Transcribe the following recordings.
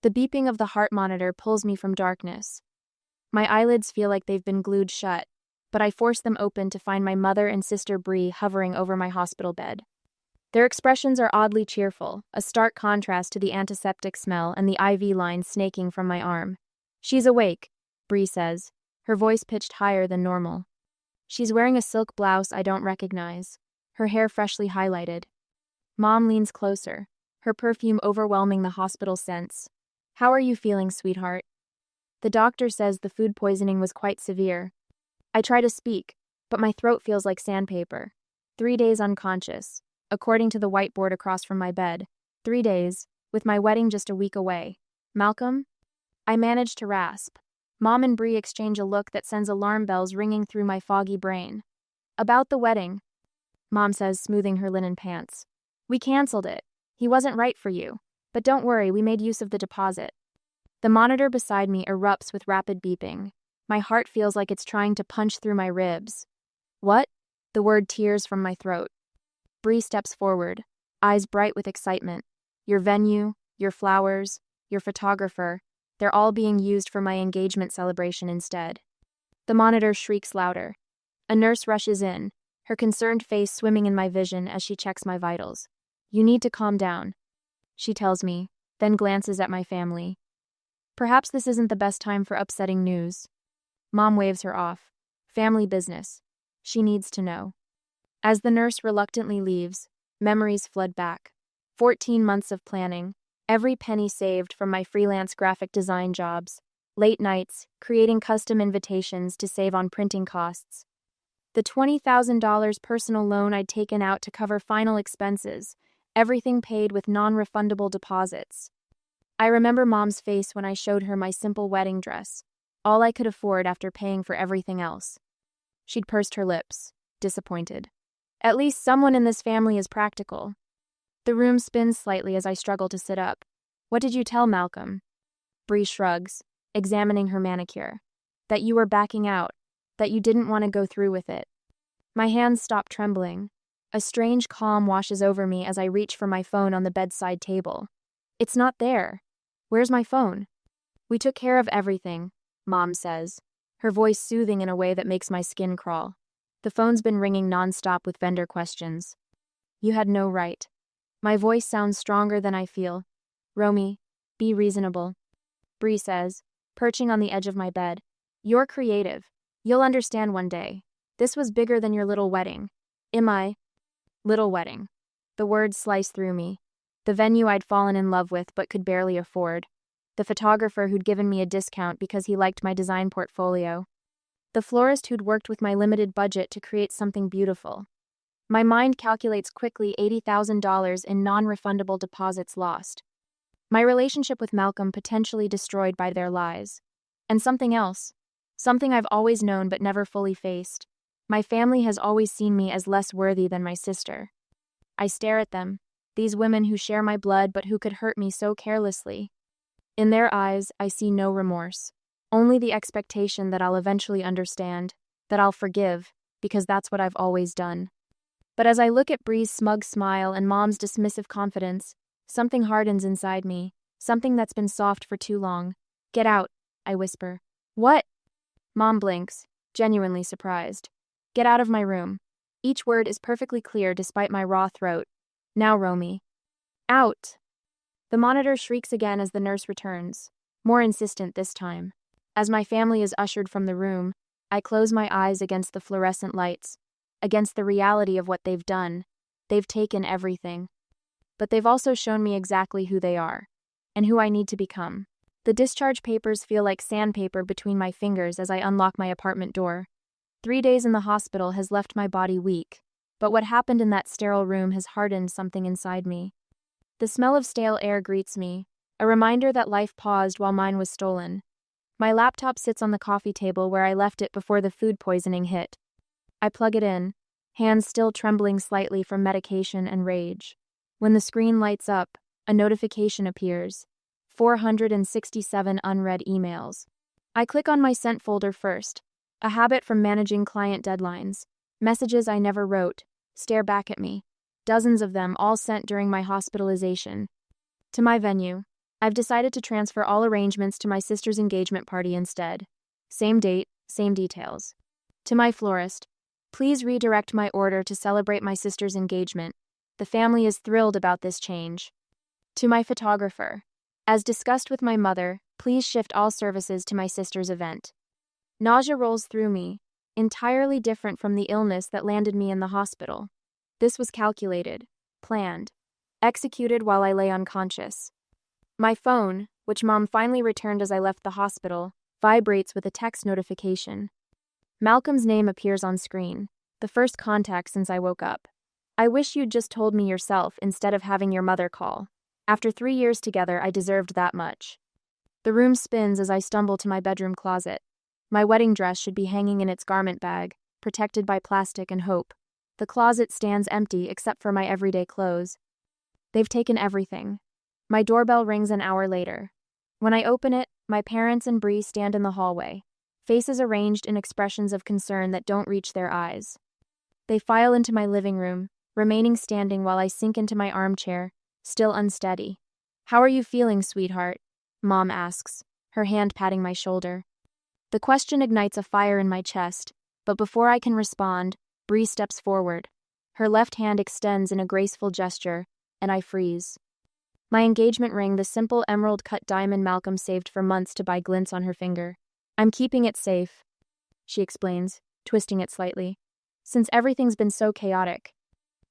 The beeping of the heart monitor pulls me from darkness. My eyelids feel like they've been glued shut, but I force them open to find my mother and sister Bree hovering over my hospital bed. Their expressions are oddly cheerful, a stark contrast to the antiseptic smell and the IV line snaking from my arm. "She's awake," Bree says, her voice pitched higher than normal. She's wearing a silk blouse I don't recognize, her hair freshly highlighted. Mom leans closer, her perfume overwhelming the hospital scents. "How are you feeling, sweetheart?" The doctor says the food poisoning was quite severe. I try to speak, but my throat feels like sandpaper. 3 days unconscious, according to the whiteboard across from my bed. 3 days, with my wedding just a week away. "Malcolm?" I manage to rasp. Mom and Bree exchange a look that sends alarm bells ringing through my foggy brain. "About the wedding," Mom says, smoothing her linen pants. "We canceled it. He wasn't right for you. But don't worry, we made use of the deposit." The monitor beside me erupts with rapid beeping. My heart feels like it's trying to punch through my ribs. "What?" The word tears from my throat. Bree steps forward, eyes bright with excitement. "Your venue, your flowers, your photographer, they're all being used for my engagement celebration instead." The monitor shrieks louder. A nurse rushes in, her concerned face swimming in my vision as she checks my vitals. "You need to calm down," she tells me, then glances at my family. "Perhaps this isn't the best time for upsetting news." Mom waves her off. "Family business. She needs to know." As the nurse reluctantly leaves, memories flood back. 14 months of planning, every penny saved from my freelance graphic design jobs, late nights, creating custom invitations to save on printing costs. The $20,000 personal loan I'd taken out to cover final expenses, everything paid with non-refundable deposits. I remember Mom's face when I showed her my simple wedding dress, all I could afford after paying for everything else. She'd pursed her lips, disappointed. At least someone in this family is practical. The room spins slightly as I struggle to sit up. "What did you tell Malcolm?" Bree shrugs, examining her manicure. "That you were backing out, that you didn't want to go through with it." My hands stop trembling. A strange calm washes over me as I reach for my phone on the bedside table. It's not there. Where's my phone? "We took care of everything," Mom says, her voice soothing in a way that makes my skin crawl. The phone's been ringing nonstop with vendor questions. "You had no right." My voice sounds stronger than I feel. "Romy, be reasonable," Bree says, perching on the edge of my bed. "You're creative. You'll understand one day. This was bigger than your little wedding." Little wedding. The words slice through me. The venue I'd fallen in love with but could barely afford. The photographer who'd given me a discount because he liked my design portfolio. The florist who'd worked with my limited budget to create something beautiful. My mind calculates quickly $80,000 in non-refundable deposits lost. My relationship with Malcolm potentially destroyed by their lies. And something else. Something I've always known but never fully faced. My family has always seen me as less worthy than my sister. I stare at them, these women who share my blood but who could hurt me so carelessly. In their eyes, I see no remorse. Only the expectation that I'll eventually understand, that I'll forgive, because that's what I've always done. But as I look at Bree's smug smile and Mom's dismissive confidence, something hardens inside me, something that's been soft for too long. "Get out," I whisper. "What?" Mom blinks, genuinely surprised. "Get out of my room." Each word is perfectly clear despite my raw throat. "Now, Romy." "Out." The monitor shrieks again as the nurse returns, more insistent this time. As my family is ushered from the room, I close my eyes against the fluorescent lights, against the reality of what they've done. They've taken everything. But they've also shown me exactly who they are, and who I need to become. The discharge papers feel like sandpaper between my fingers as I unlock my apartment door. 3 days in the hospital has left my body weak, but what happened in that sterile room has hardened something inside me. The smell of stale air greets me, a reminder that life paused while mine was stolen. My laptop sits on the coffee table where I left it before the food poisoning hit. I plug it in, hands still trembling slightly from medication and rage. When the screen lights up, a notification appears. 467 unread emails. I click on my sent folder first, a habit from managing client deadlines. Messages I never wrote stare back at me. Dozens of them, all sent during my hospitalization. To my venue, I've decided to transfer all arrangements to my sister's engagement party instead. Same date, same details. To my florist, please redirect my order to celebrate my sister's engagement. The family is thrilled about this change. To my photographer, as discussed with my mother, please shift all services to my sister's event. Nausea rolls through me, entirely different from the illness that landed me in the hospital. This was calculated, planned, executed while I lay unconscious. My phone, which Mom finally returned as I left the hospital, vibrates with a text notification. Malcolm's name appears on screen, the first contact since I woke up. I wish you'd just told me yourself instead of having your mother call. After 3 years together, I deserved that much. The room spins as I stumble to my bedroom closet. My wedding dress should be hanging in its garment bag, protected by plastic and hope. The closet stands empty except for my everyday clothes. They've taken everything. My doorbell rings an hour later. When I open it, my parents and Bree stand in the hallway, faces arranged in expressions of concern that don't reach their eyes. They file into my living room, remaining standing while I sink into my armchair, still unsteady. "How are you feeling, sweetheart?" Mom asks, her hand patting my shoulder. The question ignites a fire in my chest, but before I can respond, Bree steps forward. Her left hand extends in a graceful gesture, and I freeze. My engagement ring, the simple emerald-cut diamond Malcolm saved for months to buy, glints on her finger. "I'm keeping it safe," she explains, twisting it slightly, "since everything's been so chaotic."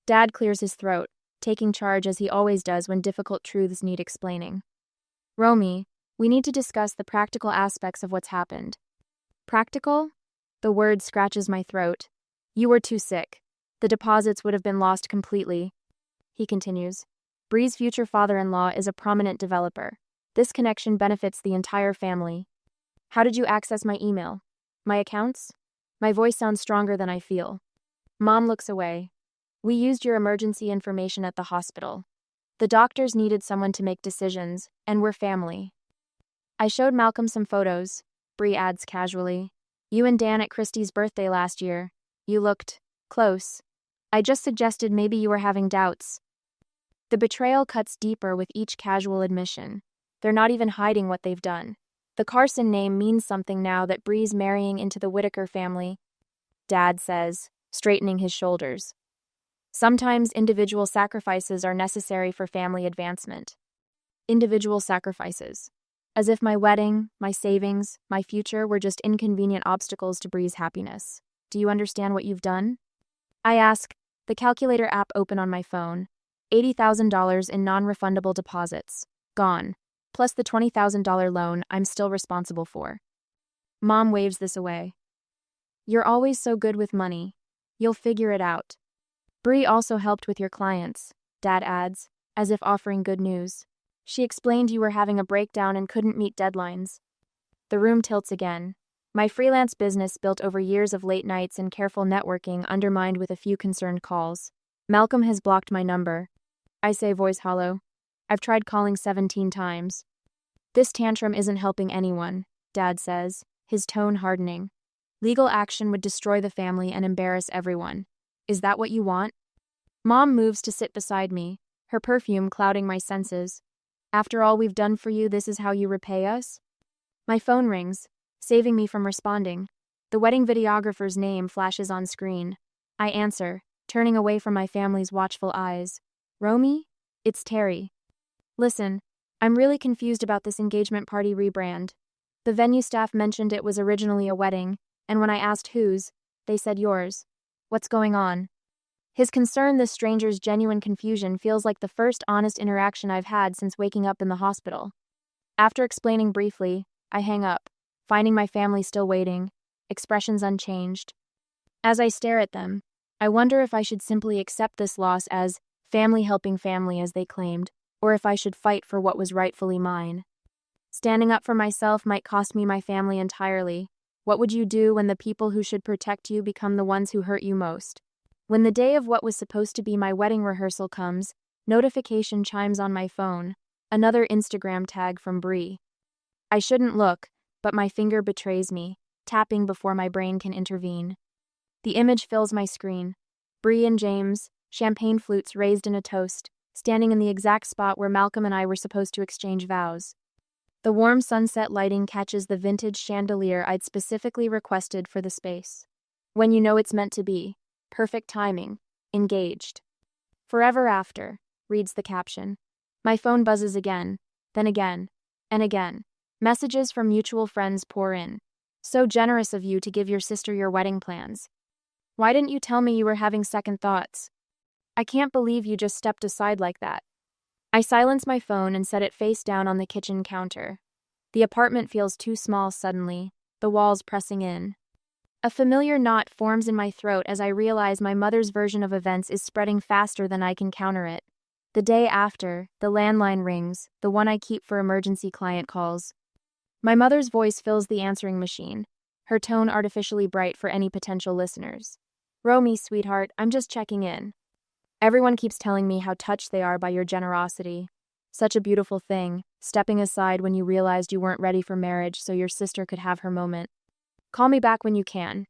Dad clears his throat, taking charge as he always does when difficult truths need explaining. "Romy, we need to discuss the practical aspects of what's happened." "Practical?" The word scratches my throat. "You were too sick. The deposits would have been lost completely." He continues, "Bree's future father-in-law is a prominent developer. This connection benefits the entire family." "How did you access my email? My accounts?" My voice sounds stronger than I feel. Mom looks away. "We used your emergency information at the hospital. The doctors needed someone to make decisions, and we're family." "I showed Malcolm some photos," Bree adds casually. "You and Dan at Christie's birthday last year. You looked close. I just suggested maybe you were having doubts." The betrayal cuts deeper with each casual admission. They're not even hiding what they've done. The Carson name means something now that Bree's marrying into the Whitaker family, Dad says, straightening his shoulders. "Sometimes individual sacrifices are necessary for family advancement." Individual sacrifices. As if my wedding, my savings, my future were just inconvenient obstacles to Bree's happiness. "Do you understand what you've done?" I ask, the calculator app open on my phone. $80,000 in non-refundable deposits. Gone. Plus the $20,000 loan I'm still responsible for. Mom waves this away. "You're always so good with money. You'll figure it out." "Bree also helped with your clients," Dad adds, as if offering good news. "She explained you were having a breakdown and couldn't meet deadlines." The room tilts again. My freelance business, built over years of late nights and careful networking, undermined with a few concerned calls. "Malcolm has blocked my number," I say, voice hollow. "I've tried calling 17 times. "This tantrum isn't helping anyone," Dad says, his tone hardening. "Legal action would destroy the family and embarrass everyone. Is that what you want?" Mom moves to sit beside me, her perfume clouding my senses. "After all we've done for you, this is how you repay us?" My phone rings, saving me from responding. The wedding videographer's name flashes on screen. I answer, turning away from my family's watchful eyes. "Romy? It's Terry. Listen, I'm really confused about this engagement party rebrand. The venue staff mentioned it was originally a wedding, and when I asked whose, they said yours. What's going on?" His concern, this stranger's genuine confusion, feels like the first honest interaction I've had since waking up in the hospital. After explaining briefly, I hang up, finding my family still waiting, expressions unchanged. As I stare at them, I wonder if I should simply accept this loss as family helping family, as they claimed, or if I should fight for what was rightfully mine. Standing up for myself might cost me my family entirely. What would you do when the people who should protect you become the ones who hurt you most? When the day of what was supposed to be my wedding rehearsal comes, notification chimes on my phone, another Instagram tag from Bree. I shouldn't look, but my finger betrays me, tapping before my brain can intervene. The image fills my screen. Bree and James, champagne flutes raised in a toast, standing in the exact spot where Malcolm and I were supposed to exchange vows. The warm sunset lighting catches the vintage chandelier I'd specifically requested for the space. When you know it's meant to be. Perfect timing. Engaged. Forever after, reads the caption. My phone buzzes again, then again, and again. Messages from mutual friends pour in. So generous of you to give your sister your wedding plans. Why didn't you tell me you were having second thoughts? I can't believe you just stepped aside like that. I silence my phone and set it face down on the kitchen counter. The apartment feels too small suddenly, the walls pressing in. A familiar knot forms in my throat as I realize my mother's version of events is spreading faster than I can counter it. The day after, the landline rings, the one I keep for emergency client calls. My mother's voice fills the answering machine, her tone artificially bright for any potential listeners. Romy, sweetheart, I'm just checking in. Everyone keeps telling me how touched they are by your generosity. Such a beautiful thing, stepping aside when you realized you weren't ready for marriage so your sister could have her moment. Call me back when you can.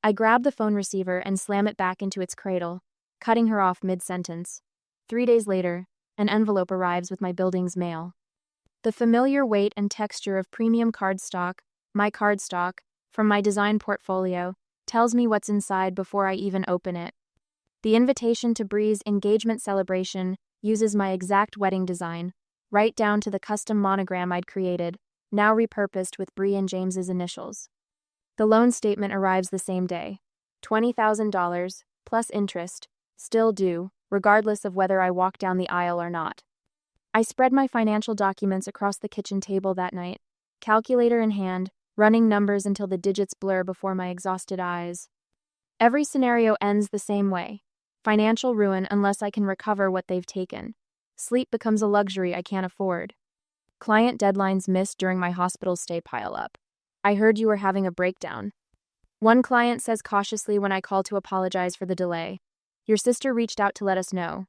I grab the phone receiver and slam it back into its cradle, cutting her off mid-sentence. 3 days later, an envelope arrives with my building's mail. The familiar weight and texture of premium cardstock, my cardstock, from my design portfolio, tells me what's inside before I even open it. The invitation to Bree's engagement celebration uses my exact wedding design, right down to the custom monogram I'd created, now repurposed with Bree and James's initials. The loan statement arrives the same day. $20,000, plus interest, still due, regardless of whether I walk down the aisle or not. I spread my financial documents across the kitchen table that night, calculator in hand, running numbers until the digits blur before my exhausted eyes. Every scenario ends the same way. Financial ruin unless I can recover what they've taken. Sleep becomes a luxury I can't afford. Client deadlines missed during my hospital stay pile up. I heard you were having a breakdown. One client says cautiously when I call to apologize for the delay. Your sister reached out to let us know.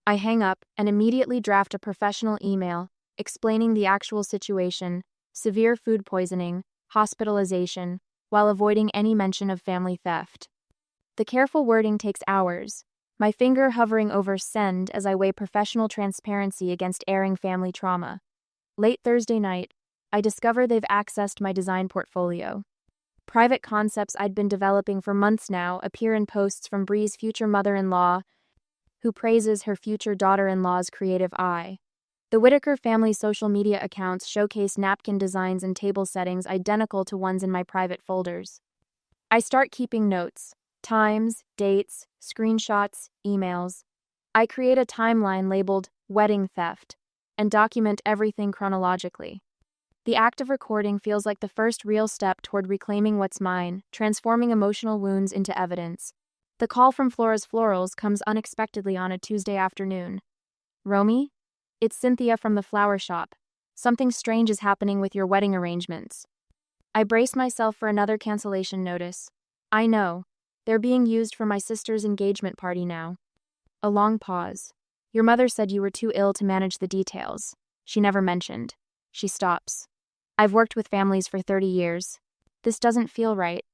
I hang up and immediately draft a professional email explaining the actual situation, severe food poisoning, hospitalization, while avoiding any mention of family theft. The careful wording takes hours, my finger hovering over send as I weigh professional transparency against airing family trauma. Late Thursday night, I discover they've accessed my design portfolio. Private concepts I'd been developing for months now appear in posts from Bree's future mother-in-law, who praises her future daughter-in-law's creative eye. The Whitaker family social media accounts showcase napkin designs and table settings identical to ones in my private folders. I start keeping notes. Times, dates, screenshots, emails. I create a timeline labeled Wedding Theft and document everything chronologically. The act of recording feels like the first real step toward reclaiming what's mine, transforming emotional wounds into evidence. The call from Flora's Florals comes unexpectedly on a Tuesday afternoon. Romy? It's Cynthia from the flower shop. Something strange is happening with your wedding arrangements. I brace myself for another cancellation notice. I know. They're being used for my sister's engagement party now. A long pause. Your mother said you were too ill to manage the details. She never mentioned. She stops. I've worked with families for 30 years. This doesn't feel right.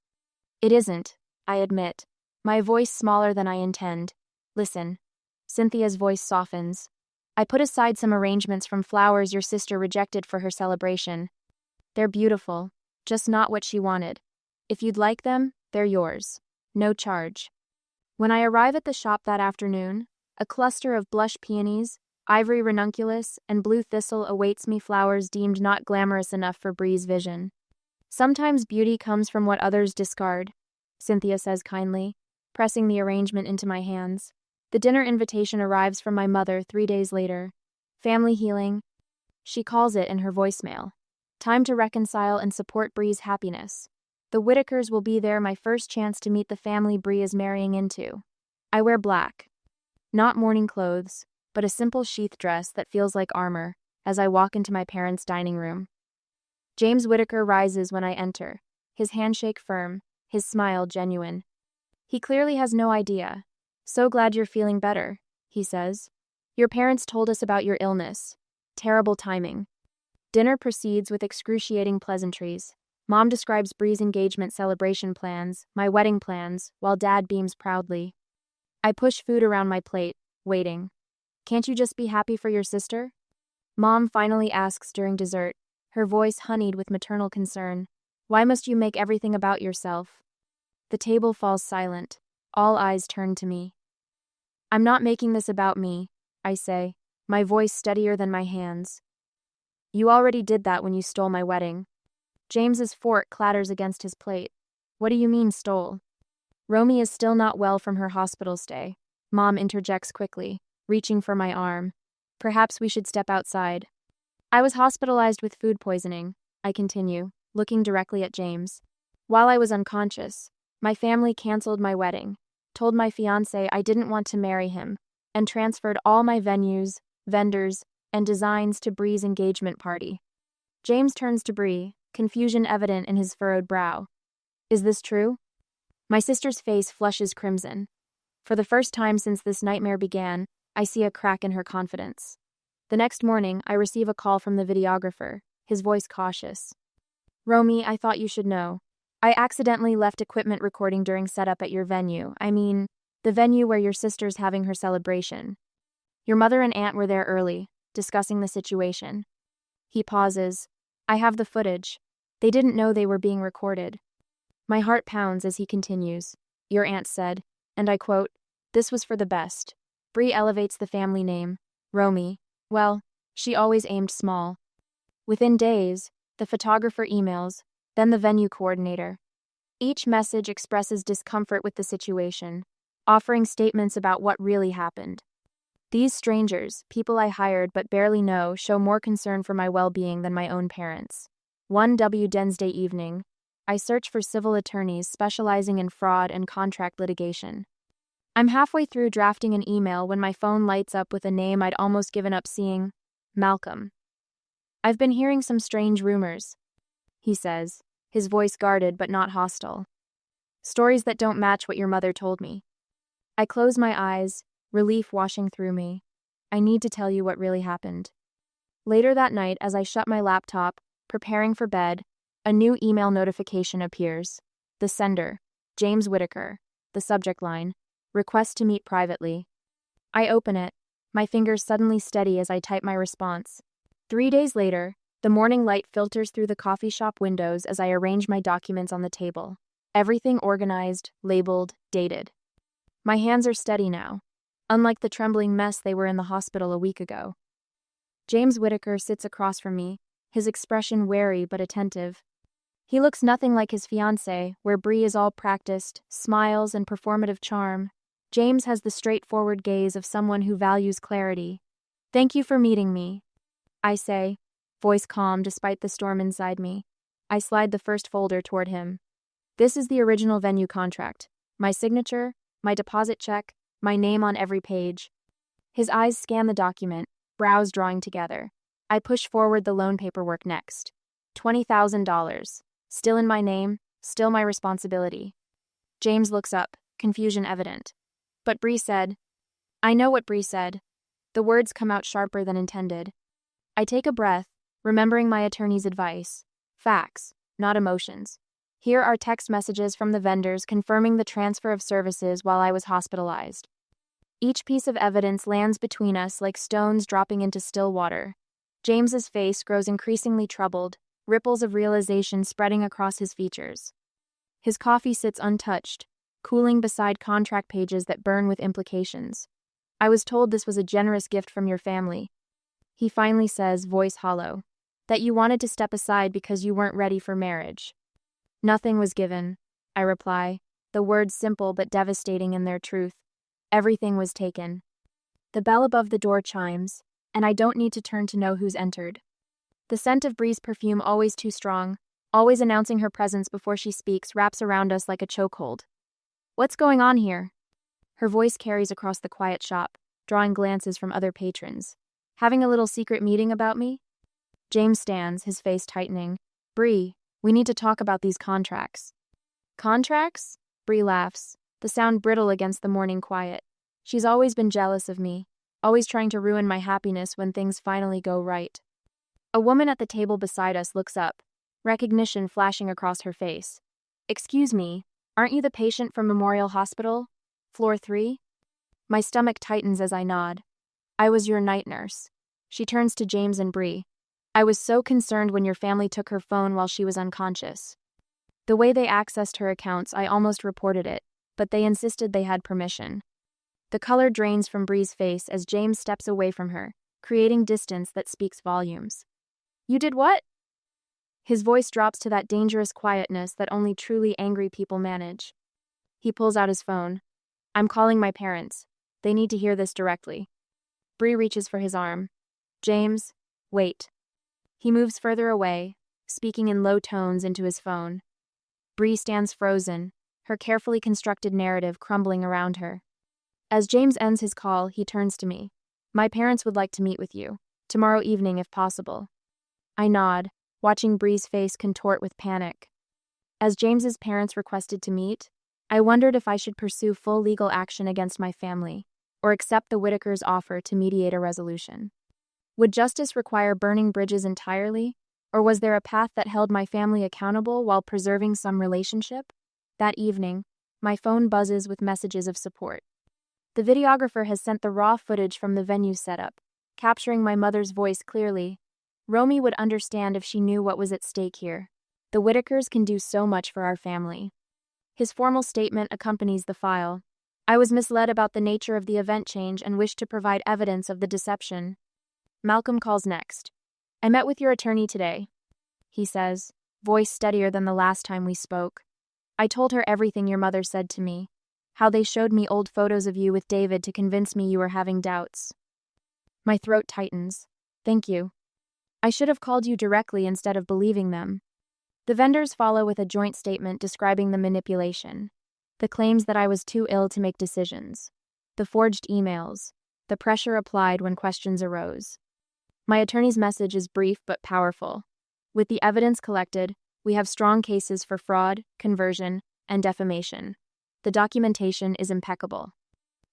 It isn't, I admit. My voice smaller than I intend. Listen. Cynthia's voice softens. I put aside some arrangements from flowers your sister rejected for her celebration. They're beautiful, just not what she wanted. If you'd like them, they're yours. No charge. When I arrive at the shop that afternoon, a cluster of blush peonies, ivory ranunculus, and blue thistle awaits me, flowers deemed not glamorous enough for Bree's vision. Sometimes beauty comes from what others discard, Cynthia says kindly, pressing the arrangement into my hands. The dinner invitation arrives from my mother 3 days later. Family healing, she calls it in her voicemail. Time to reconcile and support Bree's happiness. The Whitakers will be there, my first chance to meet the family Bree is marrying into. I wear black. Not mourning clothes, but a simple sheath dress that feels like armor, as I walk into my parents' dining room. James Whitaker rises when I enter, his handshake firm, his smile genuine. He clearly has no idea. So glad you're feeling better, he says. Your parents told us about your illness. Terrible timing. Dinner proceeds with excruciating pleasantries. Mom describes Bree's engagement celebration plans, my wedding plans, while Dad beams proudly. I push food around my plate, waiting. Can't you just be happy for your sister? Mom finally asks during dessert, her voice honeyed with maternal concern. Why must you make everything about yourself? The table falls silent. All eyes turn to me. I'm not making this about me, I say, my voice steadier than my hands. You already did that when you stole my wedding. James's fork clatters against his plate. What do you mean stole? Romy is still not well from her hospital stay. Mom interjects quickly, reaching for my arm. Perhaps we should step outside. I was hospitalized with food poisoning, I continue, looking directly at James. While I was unconscious, my family canceled my wedding, told my fiancé I didn't want to marry him, and transferred all my venues, vendors, and designs to Bree's engagement party. James turns to Bree, confusion evident in his furrowed brow. Is this true? My sister's face flushes crimson. For the first time since this nightmare began, I see a crack in her confidence. The next morning, I receive a call from the videographer, his voice cautious. Romy, I thought you should know. I accidentally left equipment recording during setup at your venue. I mean, the venue where your sister's having her celebration. Your mother and aunt were there early, discussing the situation. He pauses. I have the footage. They didn't know they were being recorded. My heart pounds as he continues. Your aunt said, and I quote, "This was for the best." Bree elevates the family name. Romy. Well, she always aimed small. Within days, the photographer emails, then the venue coordinator. Each message expresses discomfort with the situation, offering statements about what really happened. These strangers, people I hired but barely know, show more concern for my well-being than my own parents. One Wednesday evening, I search for civil attorneys specializing in fraud and contract litigation. I'm halfway through drafting an email when my phone lights up with a name I'd almost given up seeing, Malcolm. I've been hearing some strange rumors, he says, his voice guarded but not hostile. Stories that don't match what your mother told me. I close my eyes, relief washing through me. I need to tell you what really happened. Later that night, as I shut my laptop, preparing for bed, a new email notification appears. The sender, James Whitaker. The subject line, request to meet privately. I open it, my fingers suddenly steady as I type my response. 3 days later, the morning light filters through the coffee shop windows as I arrange my documents on the table. Everything organized, labeled, dated. My hands are steady now, unlike the trembling mess they were in the hospital a week ago. James Whitaker sits across from me, his expression wary but attentive. He looks nothing like his fiancée, where Bree is all practiced, smiles and performative charm. James has the straightforward gaze of someone who values clarity. Thank you for meeting me, I say, voice calm despite the storm inside me. I slide the first folder toward him. This is the original venue contract. My signature, my deposit check, my name on every page. His eyes scan the document, brows drawing together. I push forward the loan paperwork next. $20,000. Still in my name, still my responsibility. James looks up, confusion evident. But Bree said. I know what Bree said. The words come out sharper than intended. I take a breath, remembering my attorney's advice. Facts, not emotions. Here are text messages from the vendors confirming the transfer of services while I was hospitalized. Each piece of evidence lands between us like stones dropping into still water. James's face grows increasingly troubled, ripples of realization spreading across his features. His coffee sits untouched, cooling beside contract pages that burn with implications. I was told this was a generous gift from your family. He finally says, voice hollow, that you wanted to step aside because you weren't ready for marriage. Nothing was given, I reply, the words simple but devastating in their truth. Everything was taken. The bell above the door chimes, and I don't need to turn to know who's entered. The scent of Bree's perfume, always too strong, always announcing her presence before she speaks, wraps around us like a chokehold. What's going on here? Her voice carries across the quiet shop, drawing glances from other patrons. Having a little secret meeting about me? James stands, his face tightening. Bree, we need to talk about these contracts. Contracts? Bree laughs, the sound brittle against the morning quiet. She's always been jealous of me, always trying to ruin my happiness when things finally go right. A woman at the table beside us looks up, recognition flashing across her face. Excuse me, aren't you the patient from Memorial Hospital? Floor 3? My stomach tightens as I nod. I was your night nurse. She turns to James and Bree. I was so concerned when your family took her phone while she was unconscious. The way they accessed her accounts, I almost reported it, but they insisted they had permission. The color drains from Bree's face as James steps away from her, creating distance that speaks volumes. You did what? His voice drops to that dangerous quietness that only truly angry people manage. He pulls out his phone. I'm calling my parents. They need to hear this directly. Bree reaches for his arm. James, wait. He moves further away, speaking in low tones into his phone. Bree stands frozen, her carefully constructed narrative crumbling around her. As James ends his call, he turns to me. My parents would like to meet with you, tomorrow evening if possible. I nod, watching Bree's face contort with panic. As James's parents requested to meet, I wondered if I should pursue full legal action against my family, or accept the Whitakers' offer to mediate a resolution. Would justice require burning bridges entirely, or was there a path that held my family accountable while preserving some relationship? That evening, my phone buzzes with messages of support. The videographer has sent the raw footage from the venue setup, capturing my mother's voice clearly. Romy would understand if she knew what was at stake here. The Whitakers can do so much for our family. His formal statement accompanies the file. I was misled about the nature of the event change and wished to provide evidence of the deception. Malcolm calls next. I met with your attorney today, he says, voice steadier than the last time we spoke. I told her everything your mother said to me, how they showed me old photos of you with David to convince me you were having doubts. My throat tightens. Thank you. I should have called you directly instead of believing them. The vendors follow with a joint statement describing the manipulation, the claims that I was too ill to make decisions, the forged emails, the pressure applied when questions arose. My attorney's message is brief but powerful. With the evidence collected, we have strong cases for fraud, conversion, and defamation. The documentation is impeccable.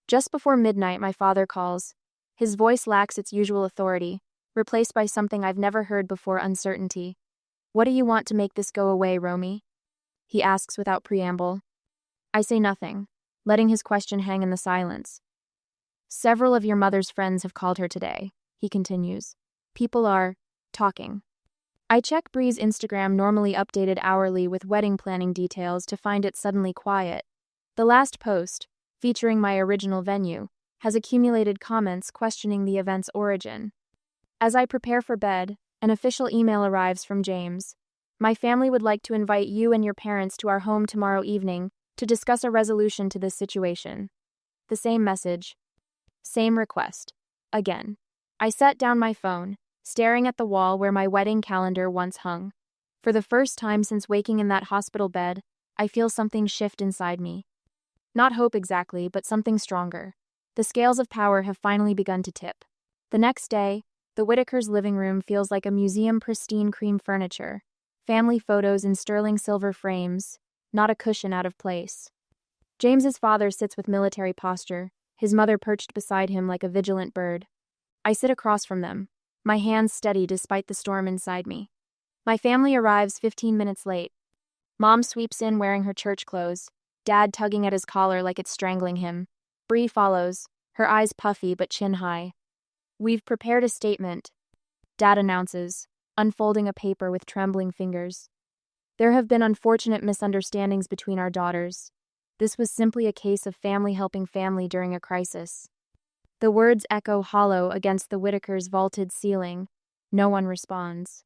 Just before midnight, my father calls. His voice lacks its usual authority, replaced by something I've never heard before: uncertainty. What do you want to make this go away, Romy? He asks without preamble. I say nothing, letting his question hang in the silence. Several of your mother's friends have called her today, he continues. People are talking. I check Bree's Instagram, normally updated hourly with wedding planning details, to find it suddenly quiet. The last post, featuring my original venue, has accumulated comments questioning the event's origin. As I prepare for bed, an official email arrives from James. My family would like to invite you and your parents to our home tomorrow evening to discuss a resolution to this situation. The same message. Same request. Again. I set down my phone, staring at the wall where my wedding calendar once hung. For the first time since waking in that hospital bed, I feel something shift inside me. Not hope exactly, but something stronger. The scales of power have finally begun to tip. The next day, the Whitakers' living room feels like a museum: pristine cream furniture, family photos in sterling silver frames, not a cushion out of place. James's father sits with military posture, his mother perched beside him like a vigilant bird. I sit across from them, my hands steady despite the storm inside me. My family arrives 15 minutes late. Mom sweeps in wearing her church clothes, Dad tugging at his collar like it's strangling him. Bree follows, her eyes puffy but chin high. We've prepared a statement, Dad announces, unfolding a paper with trembling fingers. There have been unfortunate misunderstandings between our daughters. This was simply a case of family helping family during a crisis. The words echo hollow against the Whitakers' vaulted ceiling. No one responds.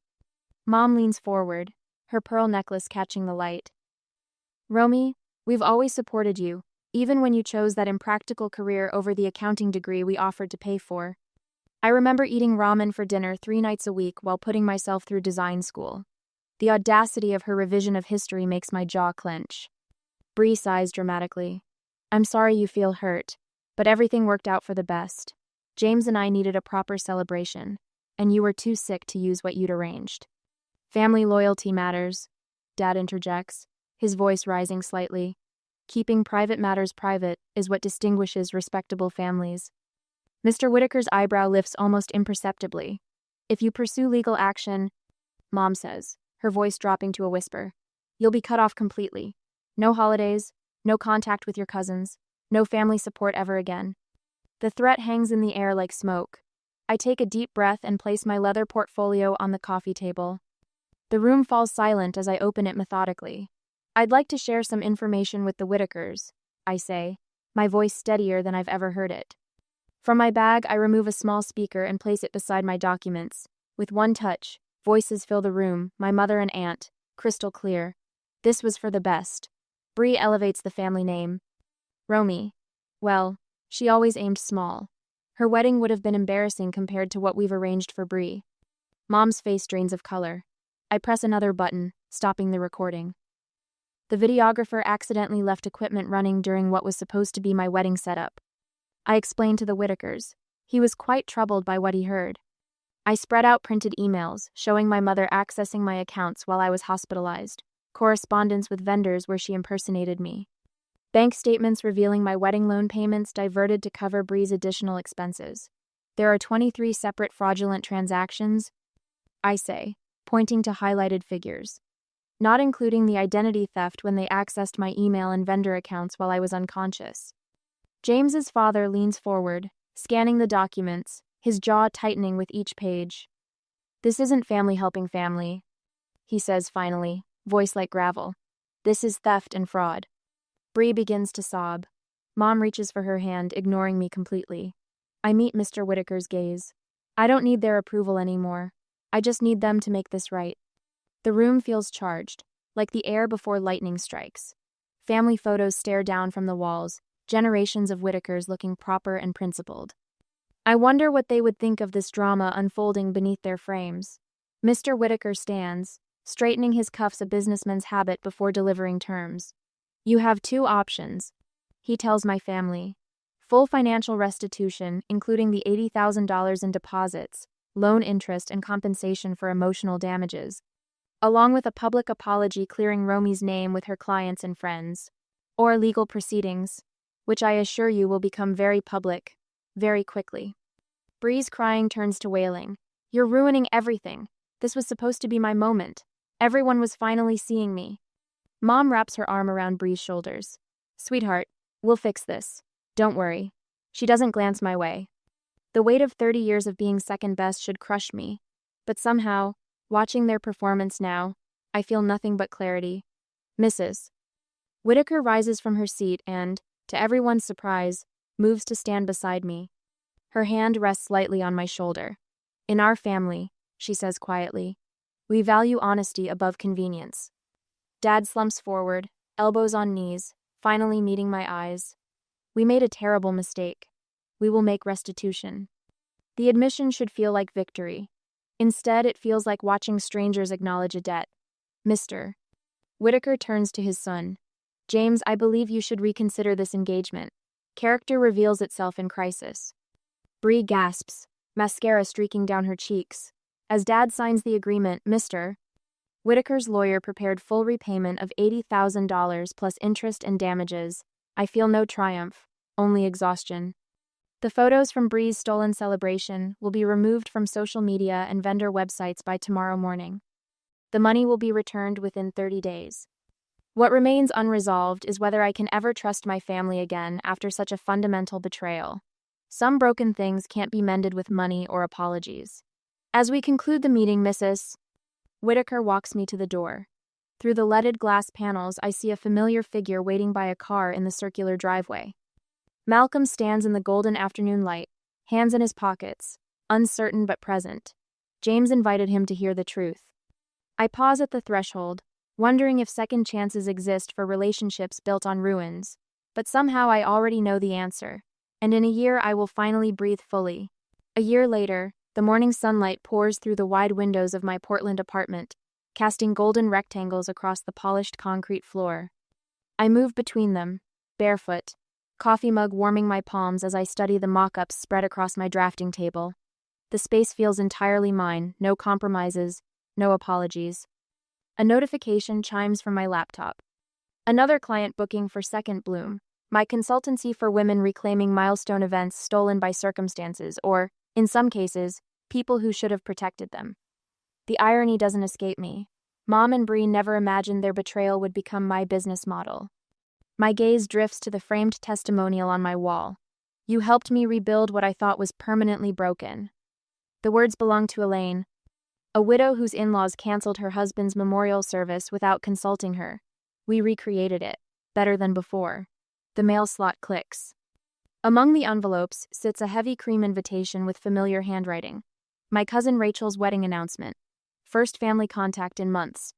Mom leans forward, her pearl necklace catching the light. Romy, we've always supported you, even when you chose that impractical career over the accounting degree we offered to pay for. I remember eating ramen for dinner 3 nights a week while putting myself through design school. The audacity of her revision of history makes my jaw clench. Bree sighs dramatically. I'm sorry you feel hurt, but everything worked out for the best. James and I needed a proper celebration, and you were too sick to use what you'd arranged. Family loyalty matters, Dad interjects, his voice rising slightly. Keeping private matters private is what distinguishes respectable families. Mr. Whitaker's eyebrow lifts almost imperceptibly. If you pursue legal action, Mom says, her voice dropping to a whisper, you'll be cut off completely. No holidays, no contact with your cousins, no family support ever again. The threat hangs in the air like smoke. I take a deep breath and place my leather portfolio on the coffee table. The room falls silent as I open it methodically. I'd like to share some information with the Whitakers, I say, my voice steadier than I've ever heard it. From my bag, I remove a small speaker and place it beside my documents. With one touch, voices fill the room, my mother and aunt, crystal clear. This was for the best. Bree elevates the family name. Romy. Well, she always aimed small. Her wedding would have been embarrassing compared to what we've arranged for Bree. Mom's face drains of color. I press another button, stopping the recording. The videographer accidentally left equipment running during what was supposed to be my wedding setup. I explained to the Whitakers. He was quite troubled by what he heard. I spread out printed emails, showing my mother accessing my accounts while I was hospitalized, correspondence with vendors where she impersonated me, bank statements revealing my wedding loan payments diverted to cover Bree's additional expenses. There are 23 separate fraudulent transactions, I say, pointing to highlighted figures, not including the identity theft when they accessed my email and vendor accounts while I was unconscious. James's father leans forward, scanning the documents, his jaw tightening with each page. This isn't family helping family, he says finally, voice like gravel. This is theft and fraud. Bree begins to sob. Mom reaches for her hand, ignoring me completely. I meet Mr. Whitaker's gaze. I don't need their approval anymore. I just need them to make this right. The room feels charged, like the air before lightning strikes. Family photos stare down from the walls, generations of Whitakers looking proper and principled. I wonder what they would think of this drama unfolding beneath their frames. Mr. Whitaker stands, straightening his cuffs, a businessman's habit before delivering terms. You have two options, he tells my family. Full financial restitution, including the $80,000 in deposits, loan interest, and compensation for emotional damages, along with a public apology clearing Romy's name with her clients and friends, or legal proceedings, which I assure you will become very public, very quickly. Bree's crying turns to wailing. You're ruining everything. This was supposed to be my moment. Everyone was finally seeing me. Mom wraps her arm around Bree's shoulders. Sweetheart, we'll fix this. Don't worry. She doesn't glance my way. The weight of 30 years of being second best should crush me. But somehow, watching their performance now, I feel nothing but clarity. Mrs. Whitaker rises from her seat and, to everyone's surprise, moves to stand beside me. Her hand rests lightly on my shoulder. In our family, she says quietly, we value honesty above convenience. Dad slumps forward, elbows on knees, finally meeting my eyes. We made a terrible mistake. We will make restitution. The admission should feel like victory. Instead, it feels like watching strangers acknowledge a debt. Mr. Whitaker turns to his son. James, I believe you should reconsider this engagement. Character reveals itself in crisis. Bree gasps, mascara streaking down her cheeks. As Dad signs the agreement, Mr. Whitaker's lawyer prepared full repayment of $80,000 plus interest and damages. I feel no triumph, only exhaustion. The photos from Bree's stolen celebration will be removed from social media and vendor websites by tomorrow morning. The money will be returned within 30 days. What remains unresolved is whether I can ever trust my family again after such a fundamental betrayal. Some broken things can't be mended with money or apologies. As we conclude the meeting, Mrs. Whitaker walks me to the door. Through the leaded glass panels, I see a familiar figure waiting by a car in the circular driveway. Malcolm stands in the golden afternoon light, hands in his pockets, uncertain but present. James invited him to hear the truth. I pause at the threshold, wondering if second chances exist for relationships built on ruins. But somehow I already know the answer, and in a year I will finally breathe fully. A year later, the morning sunlight pours through the wide windows of my Portland apartment, casting golden rectangles across the polished concrete floor. I move between them, barefoot, coffee mug warming my palms as I study the mock-ups spread across my drafting table. The space feels entirely mine, no compromises, no apologies. A notification chimes from my laptop. Another client booking for Second Bloom, my consultancy for women reclaiming milestone events stolen by circumstances or, in some cases, people who should have protected them. The irony doesn't escape me. Mom and Bree never imagined their betrayal would become my business model. My gaze drifts to the framed testimonial on my wall. You helped me rebuild what I thought was permanently broken." The words belonged to Elaine, a widow whose in-laws canceled her husband's memorial service without consulting her. We recreated it, better than before. The mail slot clicks. Among the envelopes sits a heavy cream invitation with familiar handwriting. My cousin Rachel's wedding announcement. First family contact in months.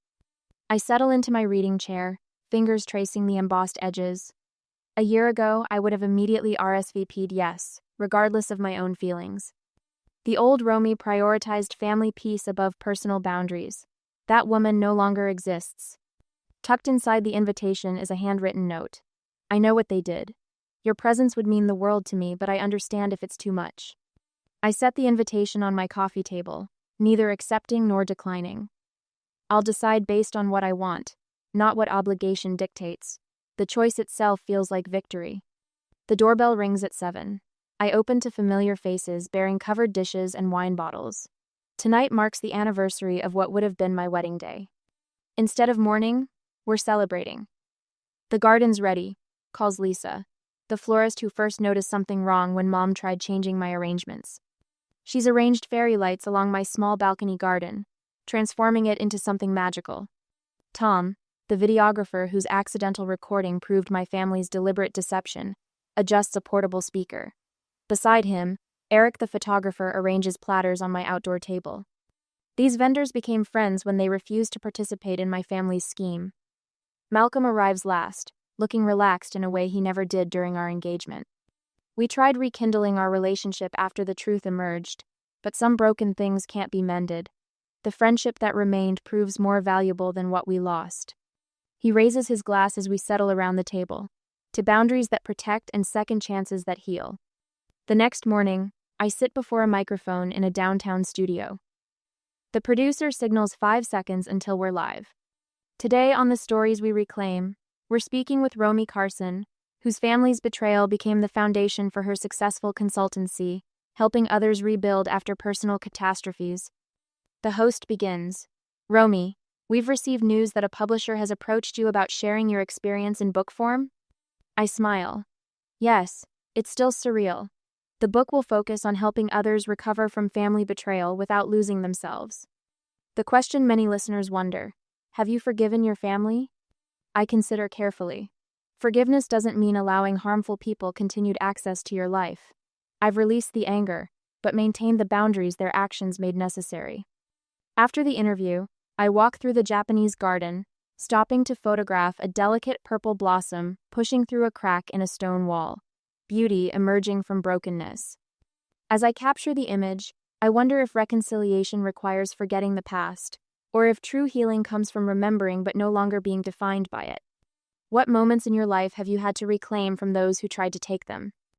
I settle into my reading chair, fingers tracing the embossed edges. A year ago, I would have immediately RSVP'd yes, regardless of my own feelings. The old Romy prioritized family peace above personal boundaries. That woman no longer exists. Tucked inside the invitation is a handwritten note. I know what they did. Your presence would mean the world to me, but I understand if it's too much. I set the invitation on my coffee table, neither accepting nor declining. I'll decide based on what I want, not what obligation dictates. The choice itself feels like victory. The doorbell rings at 7. I open to familiar faces bearing covered dishes and wine bottles. Tonight marks the anniversary of what would have been my wedding day. Instead of mourning, we're celebrating. "The garden's ready," calls Lisa, the florist who first noticed something wrong when Mom tried changing my arrangements. She's arranged fairy lights along my small balcony garden, transforming it into something magical. Tom, the videographer whose accidental recording proved my family's deliberate deception, adjusts a portable speaker. Beside him, Eric the photographer arranges platters on my outdoor table. These vendors became friends when they refused to participate in my family's scheme. Malcolm arrives last, looking relaxed in a way he never did during our engagement. We tried rekindling our relationship after the truth emerged, but some broken things can't be mended. The friendship that remained proves more valuable than what we lost. He raises his glass as we settle around the table, to boundaries that protect and second chances that heal. The next morning, I sit before a microphone in a downtown studio. The producer signals 5 seconds until we're live. Today on The Stories We Reclaim, we're speaking with Romy Carson, whose family's betrayal became the foundation for her successful consultancy, helping others rebuild after personal catastrophes. The host begins. "Romy, we've received news that a publisher has approached you about sharing your experience in book form?" I smile. "Yes, it's still surreal. The book will focus on helping others recover from family betrayal without losing themselves." The question many listeners wonder, have you forgiven your family? I consider carefully. Forgiveness doesn't mean allowing harmful people continued access to your life. I've released the anger, but maintained the boundaries their actions made necessary. After the interview, I walk through the Japanese garden, stopping to photograph a delicate purple blossom pushing through a crack in a stone wall, beauty emerging from brokenness. As I capture the image, I wonder if reconciliation requires forgetting the past, or if true healing comes from remembering but no longer being defined by it. What moments in your life have you had to reclaim from those who tried to take them?